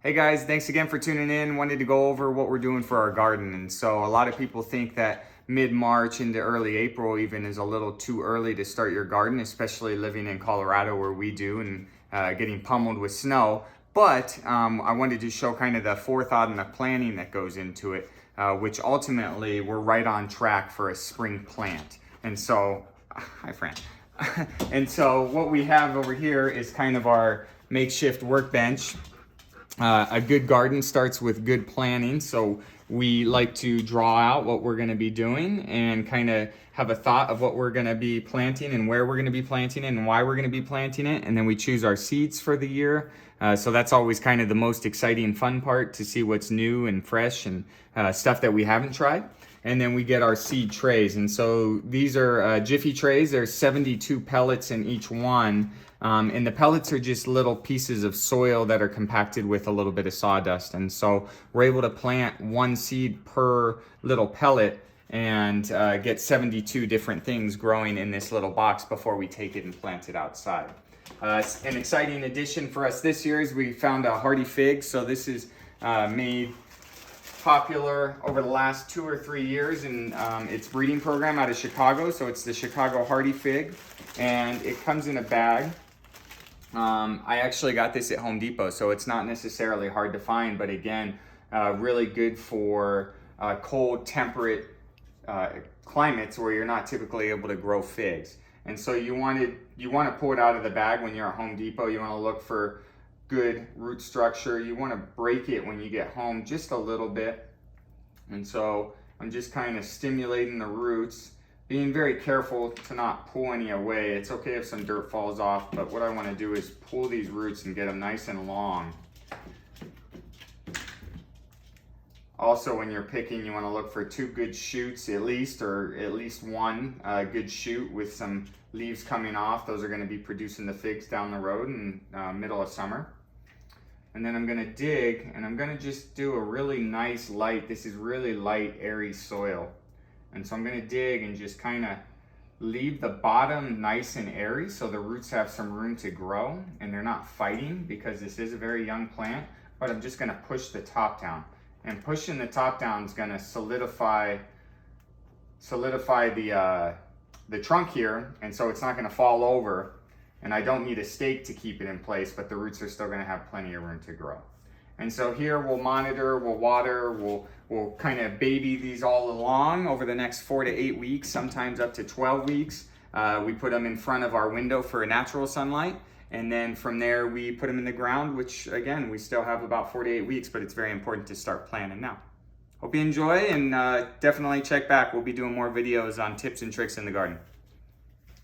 Hey guys, thanks again for tuning in. Wanted to go over what we're doing for our garden. And so a lot of people think that mid-March into early April even is a little too early to start your garden, especially living in Colorado where we do and getting pummeled with snow. But I wanted to show kind of the forethought and the planning that goes into it, which ultimately we're right on track for a spring plant. And so, hi Fran. And so what we have over here is kind of our makeshift workbench. A good garden starts with good planning, so we like to draw out what we're going to be doing and kind of have a thought of what we're going to be planting and where we're going to be planting it and why we're going to be planting it, and then we choose our seeds for the year. So that's always kind of the most exciting, fun part, to see what's new and fresh and stuff that we haven't tried. And then we get our seed trays, and so these are Jiffy trays. There's 72 pellets in each one. And the pellets are just little pieces of soil that are compacted with a little bit of sawdust. And so we're able to plant one seed per little pellet and get 72 different things growing in this little box before we take it and plant it outside. An exciting addition for us this year is we found a hardy fig. So this is made popular over the last 2 or 3 years in its breeding program out of Chicago. So it's the Chicago hardy fig, and it comes in a bag. I actually got this at Home Depot, so it's not necessarily hard to find, but again, really good for cold, temperate climates where you're not typically able to grow figs. And so you want to pull it out of the bag when you're at Home Depot. You want to look for good root structure. You want to break it when you get home just a little bit. And so I'm just kind of stimulating the roots, being very careful to not pull any away. It's okay if some dirt falls off, but what I want to do is pull these roots and get them nice and long. Also, when you're picking, you want to look for 2 good shoots at least, or at least one good shoot with some leaves coming off. Those are going to be producing the figs down the road in middle of summer. And then I'm going to dig, and I'm going to just do a really nice light, this is really light, airy soil. And so I'm going to dig and just kind of leave the bottom nice and airy so the roots have some room to grow and they're not fighting, because this is a very young plant. But I'm just going to push the top down. And pushing the top down is going to solidify the trunk here, and so it's not going to fall over. And I don't need a stake to keep it in place, but the roots are still going to have plenty of room to grow. And so here we'll monitor, we'll water, we'll kind of baby these all along over the next 4 to 8 weeks, sometimes up to 12 weeks. We put them in front of our window for natural sunlight. And then from there we put them in the ground, which again, we still have about 4 to 8 weeks, but it's very important to start planting now. Hope you enjoy, and definitely check back. We'll be doing more videos on tips and tricks in the garden.